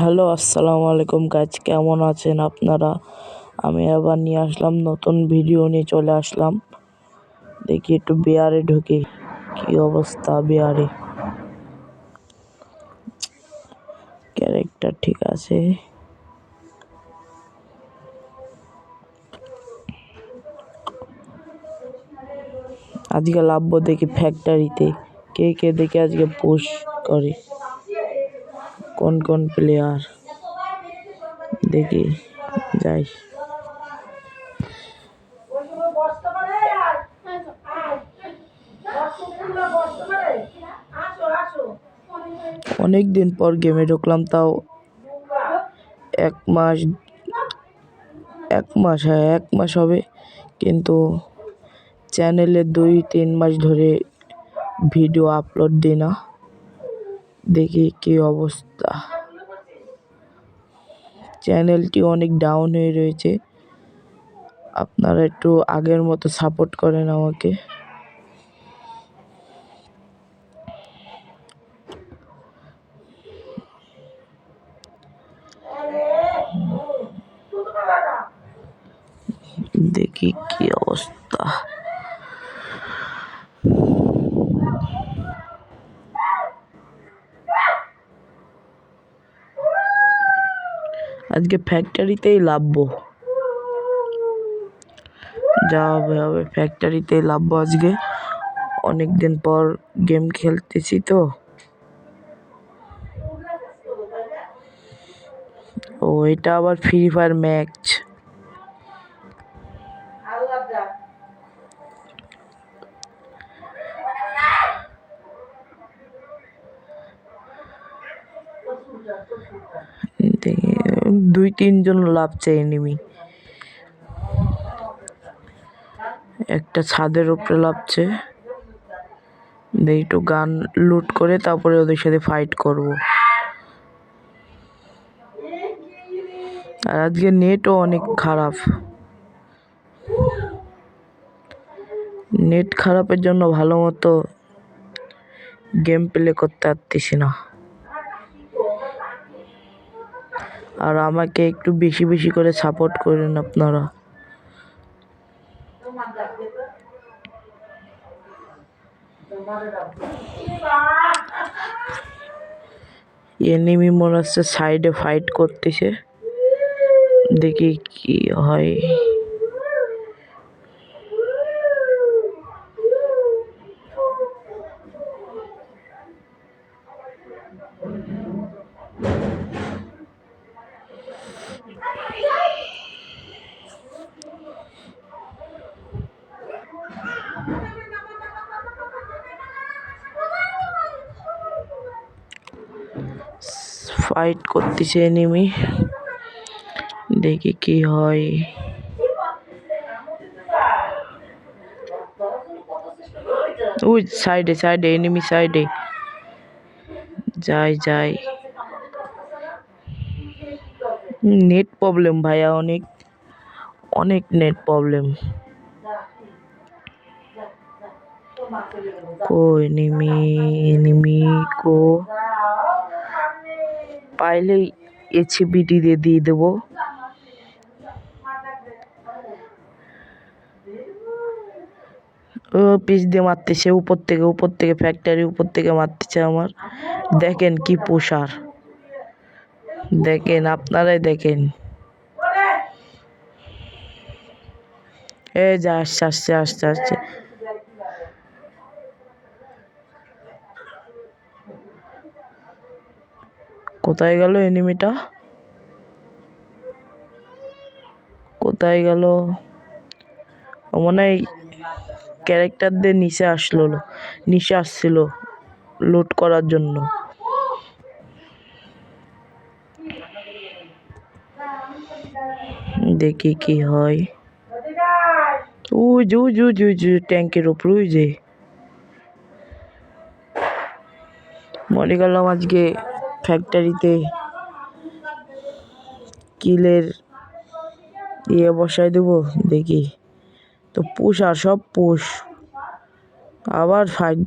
Hello, আসসালামু আলাইকুম guys, কেমন আছেন আপনারা? আমি আবার নিয়ে আসলাম, নতুন ভিডিও নিয়ে চলে আসলাম। দেখি একটু বিয়ারে ঢুকি, কি অবস্থা বিয়ারে। ক্যারেক্টার ঠিক আছে। আজকে লাভবো দেখি ফ্যাক্টরিতে, কে কে দেখে আজকে পুশ করে, কোন কোন প্লেয়ার দেখি যাই। অনেক দিন পর গেমে ঢুকলাম, তাও এক মাস এক মাস হবে, কিন্তু চ্যানেলে 2-3 মাস ধরে ভিডিও আপলোড দিই না। দেখি কি অবস্থা, চ্যানেলটি অনেক ডাউন হয়ে রয়েছে। আপনারা একটু আগের মতো সাপোর্ট করেন আমাকে। দেখি কি অবস্থা। আজকে ফ্যাক্টরিতেই লাভবো, যা হবে হবে, ফ্যাক্টরিতেই লাভবো আজকে। অনেকদিন পর গেম খেলতেছি তো। ও, এটা আবার ফ্রি ফায়ার ম্যাচ। দেখি 2-3 জন লাভছে এনিমি। একটা ছাদের উপরে লাভছে, একটু গান লুট করে তারপরে ওদের সাথে ফাইট করব। আর আজকে নেটও অনেক খারাপ, নেট খারাপের জন্য ভালো মতো গেম প্লে করতে পারতেছি না। আর আমাকে একটু বেশি বেশি করে সাপোর্ট করেন আপনারা। এনিমি মনে হচ্ছে সাইডে ফাইট করতেছে, দেখি কি হয়। ফাইট করতেছে এনিমি, দেখি কি হয়। ওই সাইডে সাইডে এনিমি সাইডে, যাই যাই। নেট প্রবলেম ভাইয়া, অনেক অনেক নেট প্রবলেম। কো এনিমি, এনিমি কো, পাইলেই এইচবিডি দিয়ে দেবো। ও পিছ দিয়ে মারতেছে, উপর থেকে ফ্যাক্টরি উপর থেকে মারতেছে আমার। দেখেন কি পোষার, দেখেন আপনারাই দেখেন। এই যে আসছে আসছে আসছে আসছে। কোথায় গেল এনিমিটা, কোথায় গেল? মনে হয় ক্যারেক্টারদের নিচে আসছিল লুট করার জন্য। দেখি কি হয়। ট্যাঙ্কের উপর ওই যে মরে গেলাম আজকে ফ্যাক্টরিতে। কিলের বসাই দেবো দেখি। তো পুশ, আর সব পুশ, আবার ফাইট,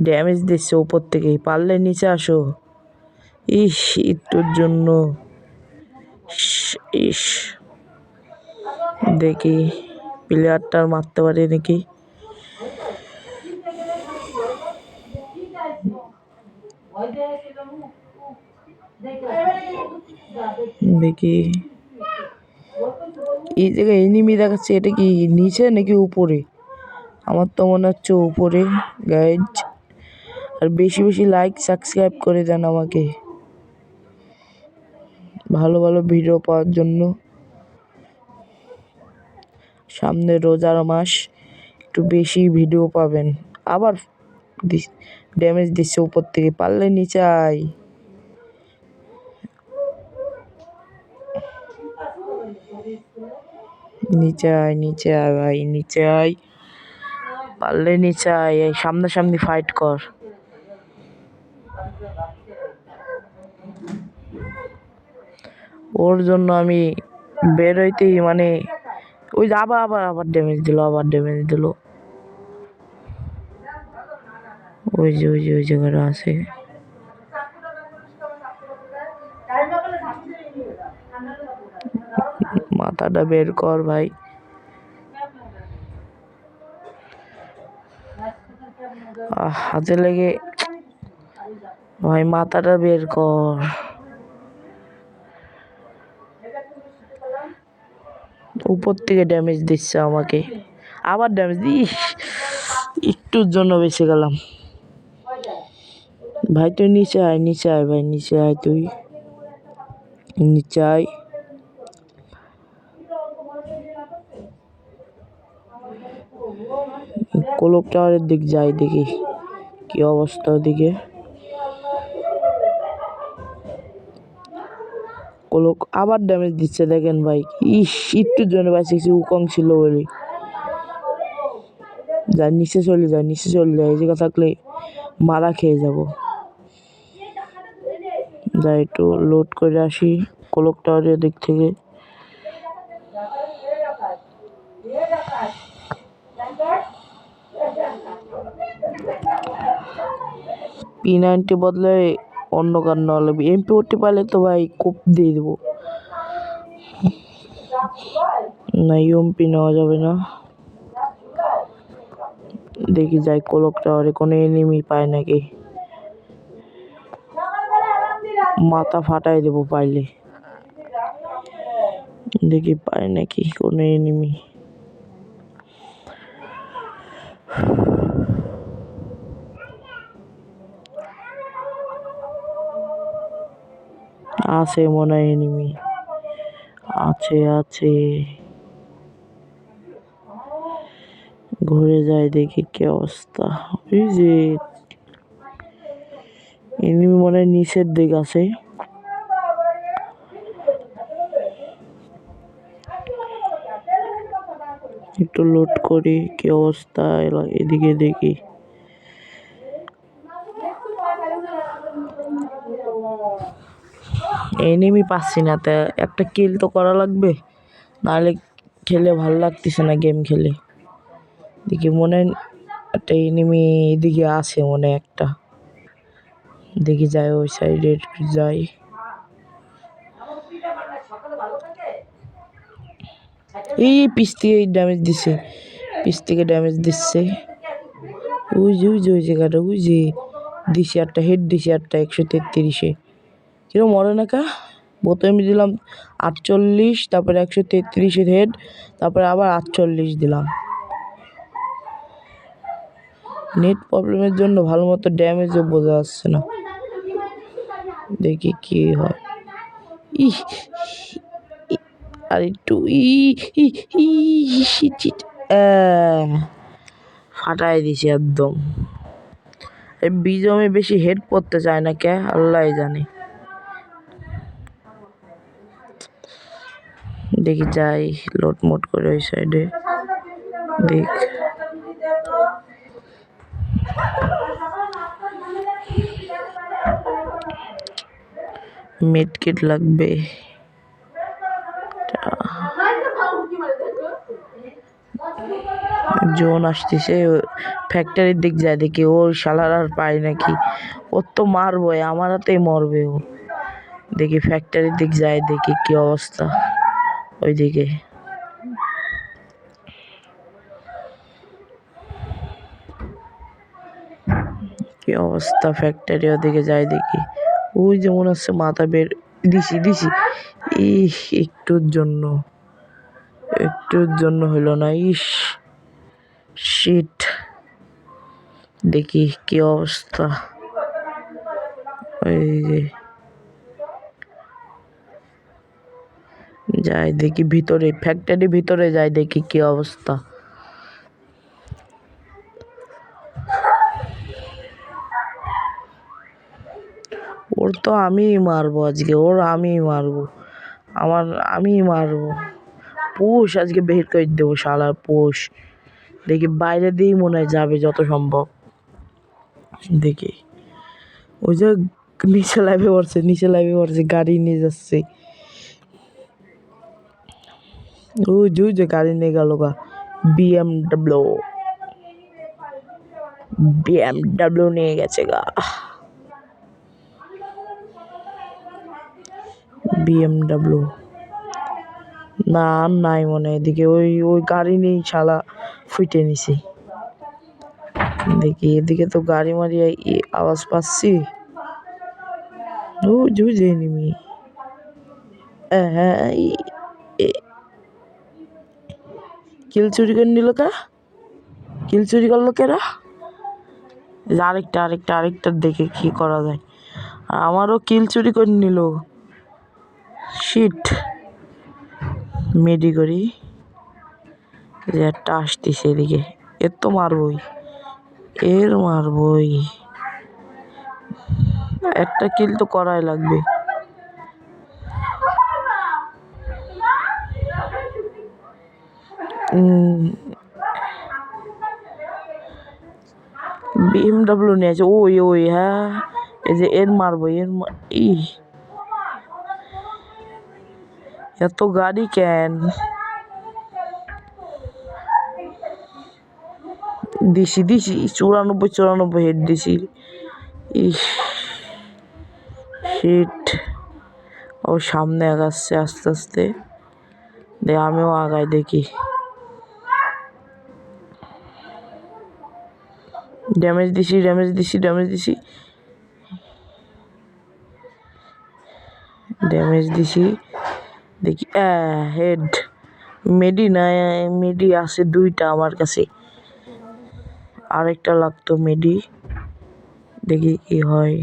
ড্যামেজ দিচ্ছে উপর থেকেই। পারলে নিচে আসো, ইস, একটুর জন্য। ইস, দেখি প্লেয়ারটার মারতে পারি নাকি। দেখি এই জায়গায় এনিমি দেখাচ্ছে, এটা কি নিচে নাকি উপরে? আমার তো মনে হচ্ছে উপরে। গাইজ, আর বেশি বেশি লাইক সাবস্ক্রাইব করে দেন আমাকে, ভালো ভালো ভিডিও পাওয়ার জন্য। সামনে রোজার মাস, একটু বেশি ভিডিও পাবেন। আবার ড্যামেজ দিচ্ছে উপর থেকে, পারলে নিচে আয়। নিচে আয়, নিচে আয় ভাই, নিচে আয়, পারলে নিচে আয়। এই সামনাসামনি ফাইট কর। ওর জন্য আমি বের হইতেই মানে ওই যে আবার আবার আবার ড্যামেজ দিল, আবার ড্যামেজ দিল। ওই যে ওই যে ওই জায়গাটা আছে। মাথাটা বের কর ভাই। হাতে লেগে ভাই, মাথাটা বের কর। উপর থেকে ড্যামেজ দিচ্ছে আমাকে, আবার ড্যামেজ দিস। একটুর জন্য বেঁচে গেলাম ভাই। তুই নিচে আয়, নিচে আয় ভাই, নিচে আয়, তুই নিচে আয়। কোলক টাওয়ারের দিক যাই, দেখি কি অবস্থা ওদিকে। কোলক আবার ড্যামেজ দিচ্ছে, দেখেন ভাই। ইস, একটুর জন্য বাঁচিয়েছি, উকং ছিল বলে। যাই নিচে চলে যায়, নিচে চলে যায়। এই জায়গা থাকলে মারা খেয়ে যাব। যাই একটু লোড করে আসি কোলক টাওয়ারের দিক থেকে। P90 বদলে অন্য গান নেওয়া, MP40 পাইলে তো ভাই কোপ দিয়ে দেবো। না, ইউএমপি নেওয়া যাবে না। দেখি যাই কোলক টাওয়ারে কোনো এনিমি পায় নাকি, মাথা ফাটাই দেবো পাইলে। দেখি পায় নাকি কোনো এনিমি। আছে মনে হয় এনিমি, আছে আছে। ঘুরে যাই দেখি কি অবস্থা। ওই যে এনিমি মনে হয় নিচের দিক আছে। একটু লোড করি কি অবস্থা এদিকে দেখি। এনিমি পাচ্ছি না, তা একটা কিল তো করা লাগবে, নাহলে খেলে ভালো লাগতেছে না গেম খেলে। দেখি মনে হয় একটা এনিমি এদিকে আছে মনে একটা। দেখি যাই ওই সাইডে যাই। এই পিস থেকে ড্যামেজ দিচ্ছে, পিস থেকে ড্যামেজ দিচ্ছে। ওই যে ওই যে ওই জায়গাটা, ওই যে দিছি একটা হেড, দিছি একটা 133-এ। কিরম মরে না কা। প্রথমে দিলাম 48, তারপরে 133-এর হেড, তারপরে আবার 48 দিলাম। নেট প্রবলেমের জন্য ভালো মতো ড্যামেজও বোঝা যাচ্ছে না। দেখি কি হয়। আর একটু ফাটাই দিছি একদম। এই বিজমে বেশি হেড পড়তে চায় না কে, আল্লাহ জানে। দেখি যাই লোড মোড করে ওই সাইডে। দেখ মেডকিট লাগবে। জোন আসতেছে, ফ্যাক্টরির দিক যায় দেখি। ওর শালার আর পায় নাকি, ওর তো মারবো, আমার হাতেই মরবে ও। দেখি ফ্যাক্টরির দিক যাই, দেখি কি অবস্থা ওইদিকে। কি অবস্থা ফ্যাক্টরি, ওদিকে যাই দেখি। ওই যে মনে হচ্ছে মাথা বের দিছি একটুর জন্য হইলো না। শিট, দেখি কি অবস্থা। ওই যে যাই দেখি ভিতরে, ফ্যাক্টরি ভিতরে যাই দেখি কি অবস্থা। ওর তো আমিই মারবো আজকে, আমিই মারবো। পোষ আজকে বের করে দেবো, শালার পোষ। দেখি বাইরে দিয়েই মনে হয় যাবে যত সম্ভব। দেখি ওই যে নিচে লাইভে পড়ছে, গাড়ি নিয়ে যাচ্ছে। ওই যে গাড়ি নিয়ে গেল গা, বিএমডাব্লিউ নিয়ে গেছে গা। বিএমডাব্লিউ না, নাই মনে হয় এদিকে। ওই গাড়ি নেই, শালা ফুটে নিছে। দেখি এদিকে তো গাড়ি মারি আওয়াজ পাচ্ছি। ও যে এনিমি, হ্যাঁ, কিল চুরি করে নিল কা? কিল চুরি করলো কেরা? আরেকটা দেখে কি করা যায়। আমারও কিল চুরি করে নিল। শিট, মেডি করি। একটা আসতেছে এদিকে, এর মারবই। একটা কিল তো করাই লাগবে। বিএমডাব্লিউ নিয়ে আছে। ওই হ্যাঁ, এই যে এর মারবো। এত গাড়ি কেন? দিছি 94 হেড দিছি। শিট, ও সামনে আগাচ্ছে আস্তে আস্তে। আমিও আগাই দেখি। ড্যামেজ দিছি। দেখি হেড। মেডি আছে 2টা আমার কাছে, আরেকটা লাগতো মেডি। দেখি কি হয়।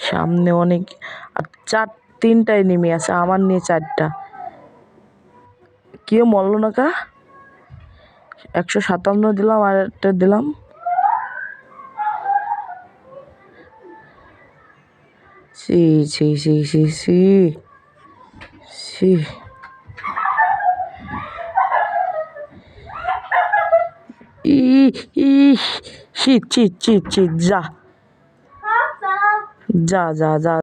সামনে অনেক, আর 3টা এনিমি আছে, আমার নিয়ে 4টা। কেউ মরলো না কা? 157 দিলাম, আর একটা দিলাম। চিট, যা।